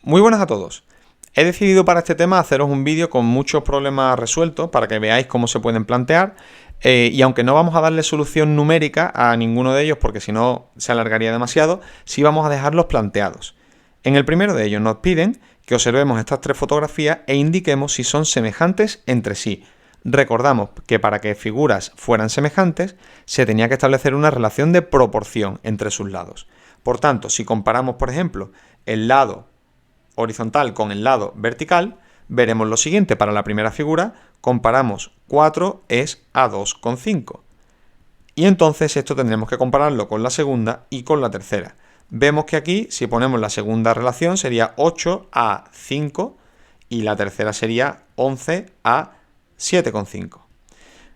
Muy buenas a todos. He decidido para este tema haceros un vídeo con muchos problemas resueltos para que veáis cómo se pueden plantear y aunque no vamos a darle solución numérica a ninguno de ellos porque si no se alargaría demasiado, sí vamos a dejarlos planteados. En el primero de ellos nos piden que observemos estas tres fotografías e indiquemos si son semejantes entre sí. Recordamos que para que figuras fueran semejantes se tenía que establecer una relación de proporción entre sus lados. Por tanto, si comparamos, por ejemplo, el lado horizontal con el lado vertical, veremos lo siguiente. Para la primera figura comparamos 4 es a 2,5. Y entonces esto tendremos que compararlo con la segunda y con la tercera. Vemos que aquí, si ponemos la segunda relación, sería 8 a 5 y la tercera sería 11 a 7,5.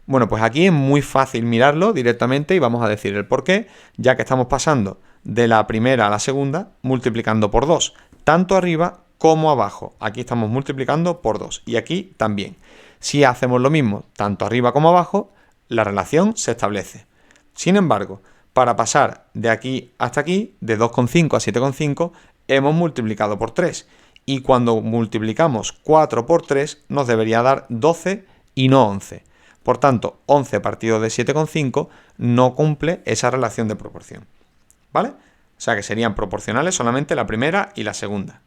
Bueno, pues aquí es muy fácil mirarlo directamente y vamos a decir el porqué, ya que estamos pasando de la primera a la segunda multiplicando por 2, tanto arriba como abajo. Aquí estamos multiplicando por 2 y aquí también. Si hacemos lo mismo tanto arriba como abajo, la relación se establece. Sin embargo, para pasar de aquí hasta aquí, de 2,5 a 7,5, hemos multiplicado por 3. Y cuando multiplicamos 4 por 3, nos debería dar 12 y no 11. Por tanto, 11 partido de 7,5 no cumple esa relación de proporción. ¿Vale? O sea que serían proporcionales solamente la primera y la segunda.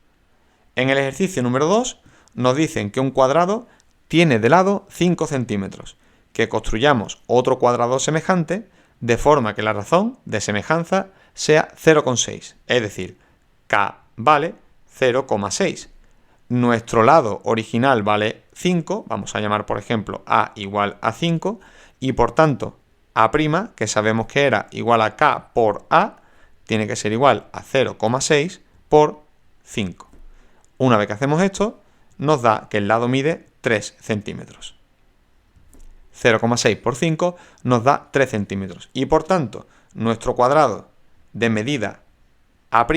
En el ejercicio número 2 nos dicen que un cuadrado tiene de lado 5 centímetros, que construyamos otro cuadrado semejante de forma que la razón de semejanza sea 0,6, es decir, K vale 0,6. Nuestro lado original vale 5, vamos a llamar por ejemplo A igual a 5, y por tanto A', que sabemos que era igual a K por A, tiene que ser igual a 0,6 por 5. Una vez que hacemos esto, nos da que el lado mide 3 centímetros. 0,6 por 5 nos da 3 centímetros. Y por tanto, nuestro cuadrado de medida A'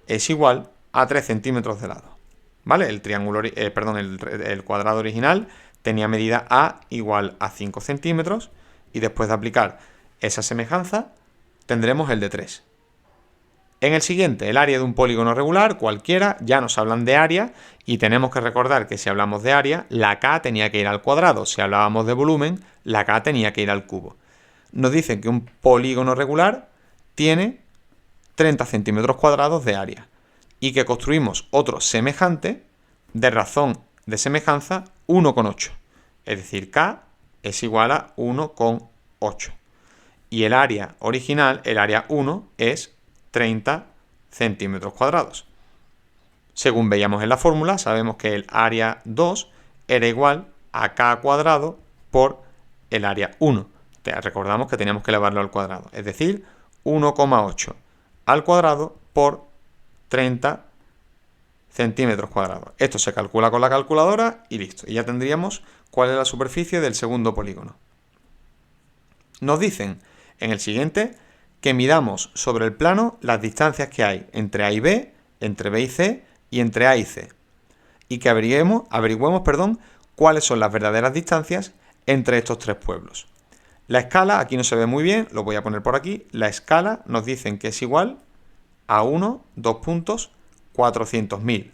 es igual a 3 centímetros de lado. ¿Vale? El cuadrado original tenía medida A igual a 5 centímetros y después de aplicar esa semejanza tendremos el de 3. En el siguiente, el área de un polígono regular, cualquiera, ya nos hablan de área y tenemos que recordar que si hablamos de área, la K tenía que ir al cuadrado. Si hablábamos de volumen, la K tenía que ir al cubo. Nos dicen que un polígono regular tiene 30 centímetros cuadrados de área y que construimos otro semejante de razón de semejanza 1,8. Es decir, K es igual a 1,8. Y el área original, el área 1, es 30 centímetros cuadrados. Según veíamos en la fórmula, sabemos que el área 2 era igual a K cuadrado por el área 1. Recordamos que teníamos que elevarlo al cuadrado, es decir, 1,8 al cuadrado por 30 centímetros cuadrados. Esto se calcula con la calculadora y listo. Y ya tendríamos cuál es la superficie del segundo polígono. Nos dicen en el siguiente que midamos sobre el plano las distancias que hay entre A y B, entre B y C y entre A y C. Y que averigüemos, cuáles son las verdaderas distancias entre estos tres pueblos. La escala, aquí no se ve muy bien, lo voy a poner por aquí. La escala nos dicen que es igual a 1, 2 puntos, 400.000.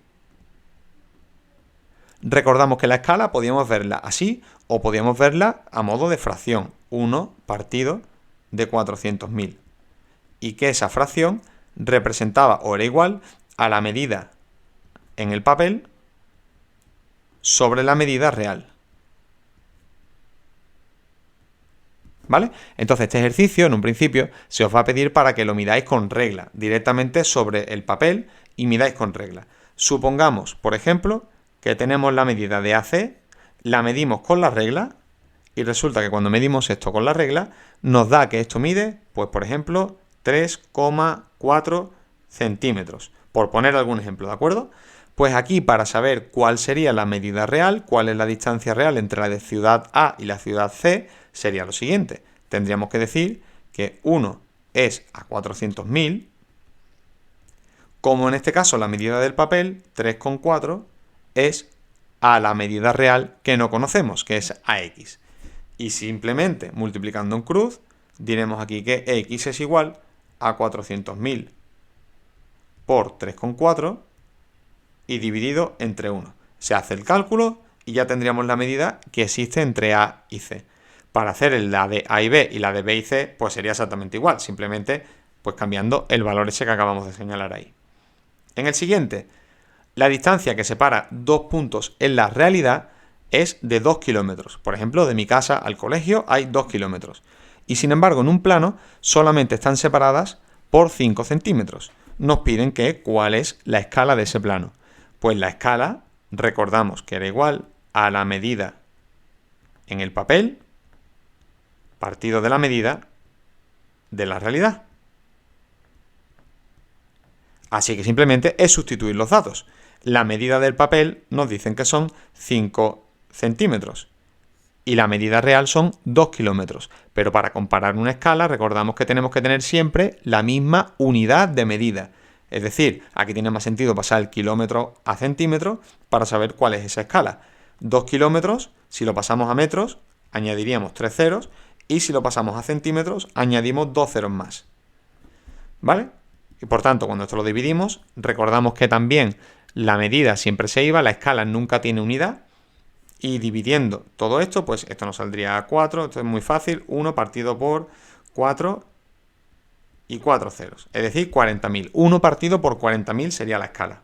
Recordamos que la escala podíamos verla así o podíamos verla a modo de fracción, 1 partido de 400.000. Y que esa fracción representaba o era igual a la medida en el papel sobre la medida real. ¿Vale? Entonces este ejercicio en un principio se os va a pedir para que lo midáis con regla, directamente sobre el papel y midáis con regla. Supongamos, por ejemplo, que tenemos la medida de AC, la medimos con la regla y resulta que cuando medimos esto con la regla nos da que esto mide, pues por ejemplo, 3,4 centímetros, por poner algún ejemplo, ¿de acuerdo? Pues aquí para saber cuál sería la medida real, cuál es la distancia real entre la de ciudad A y la ciudad C, sería lo siguiente. Tendríamos que decir que 1 es a 400.000, como en este caso la medida del papel, 3,4, es a la medida real que no conocemos, que es AX. Y simplemente multiplicando en cruz, diremos aquí que X es igual a 400.000 por 3,4 y dividido entre 1. Se hace el cálculo y ya tendríamos la medida que existe entre A y C. Para hacer la de A y B y la de B y C, pues sería exactamente igual, simplemente pues cambiando el valor ese que acabamos de señalar ahí. En el siguiente, la distancia que separa dos puntos en la realidad es de 2 kilómetros. Por ejemplo, de mi casa al colegio hay 2 kilómetros. Y sin embargo, en un plano solamente están separadas por 5 centímetros. Nos piden que cuál es la escala de ese plano. Pues la escala, recordamos que era igual a la medida en el papel partido de la medida de la realidad. Así que simplemente es sustituir los datos. La medida del papel nos dicen que son 5 centímetros y la medida real son 2 kilómetros. Pero para comparar una escala recordamos que tenemos que tener siempre la misma unidad de medida. Es decir, aquí tiene más sentido pasar el kilómetro a centímetro para saber cuál es esa escala. 2 kilómetros, si lo pasamos a metros, añadiríamos 3 ceros, y si lo pasamos a centímetros, añadimos 2 ceros más. ¿Vale? Y por tanto, cuando esto lo dividimos, recordamos que también la medida siempre se iba, la escala nunca tiene unidad, y dividiendo todo esto, pues esto nos saldría a 4, esto es muy fácil, 1 partido por 4 y 4 ceros, es decir, 40.000. 1 partido por 40.000 sería la escala.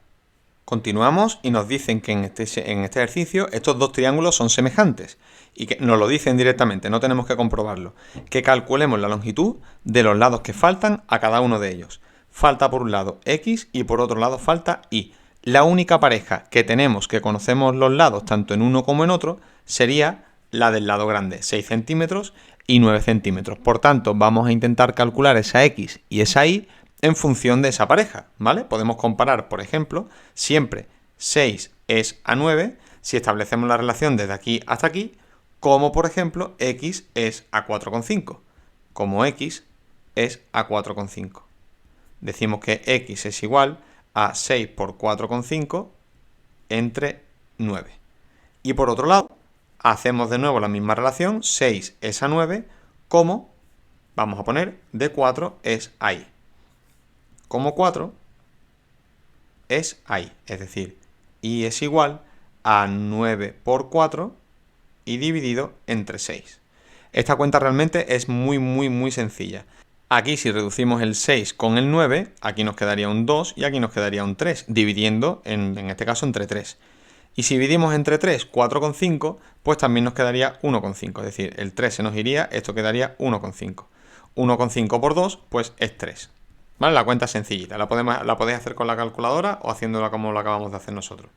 Continuamos y nos dicen que en este ejercicio estos dos triángulos son semejantes y que nos lo dicen directamente, no tenemos que comprobarlo. Que calculemos la longitud de los lados que faltan a cada uno de ellos. Falta por un lado X y por otro lado falta Y. La única pareja que tenemos que conocemos los lados tanto en uno como en otro sería la del lado grande, 6 centímetros y 9 centímetros. Por tanto, vamos a intentar calcular esa X y esa Y en función de esa pareja, ¿vale? Podemos comparar, por ejemplo, siempre 6 es a 9, si establecemos la relación desde aquí hasta aquí, como por ejemplo X es a 4,5, como X es a 4,5. Decimos que X es igual a 6 por 4,5 entre 9. Y por otro lado, hacemos de nuevo la misma relación, 6 es a 9, como, vamos a poner, de 4 es a Y. Como 4 es ahí, es decir, Y es igual a 9 por 4 y dividido entre 6. Esta cuenta realmente es muy sencilla. Aquí si reducimos el 6 con el 9, aquí nos quedaría un 2 y aquí nos quedaría un 3, dividiendo en este caso entre 3. Y si dividimos entre 3, 4,5, pues también nos quedaría 1,5, es decir, el 3 se nos iría, esto quedaría 1,5. 1,5 por 2, pues es 3. ¿Vale? La cuenta es sencillita, la podéis hacer con la calculadora o haciéndola como lo acabamos de hacer nosotros.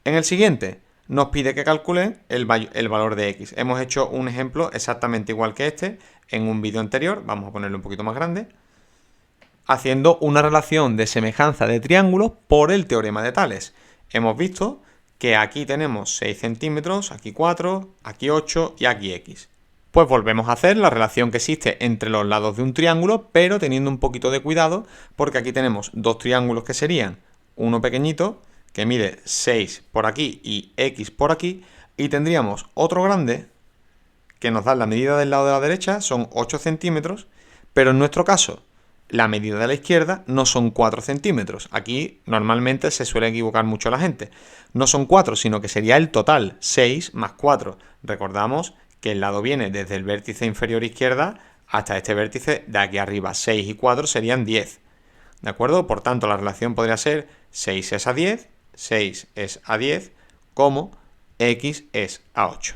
En el siguiente nos pide que calcule el valor de X. Hemos hecho un ejemplo exactamente igual que este en un vídeo anterior, vamos a ponerlo un poquito más grande, haciendo una relación de semejanza de triángulos por el teorema de Tales. Hemos visto que aquí tenemos 6 centímetros, aquí 4, aquí 8 y aquí X. Pues volvemos a hacer la relación que existe entre los lados de un triángulo, pero teniendo un poquito de cuidado, porque aquí tenemos dos triángulos que serían uno pequeñito, que mide 6 por aquí y X por aquí, y tendríamos otro grande, que nos da la medida del lado de la derecha, son 8 centímetros, pero en nuestro caso, la medida de la izquierda no son 4 centímetros. Aquí normalmente se suele equivocar mucho la gente. No son 4, sino que sería el total, 6 más 4. Recordamos que el lado viene desde el vértice inferior izquierda hasta este vértice de aquí arriba. 6 y 4 serían 10. ¿De acuerdo? Por tanto, la relación podría ser 6 es a 10, 6 es a 10, como X es a 8.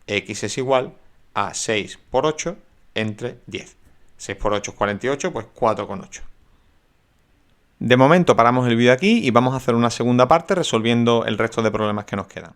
X es igual a 6 por 8 entre 10. 6 por 8 es 48, pues 4,8. De momento paramos el vídeo aquí y vamos a hacer una segunda parte resolviendo el resto de problemas que nos quedan.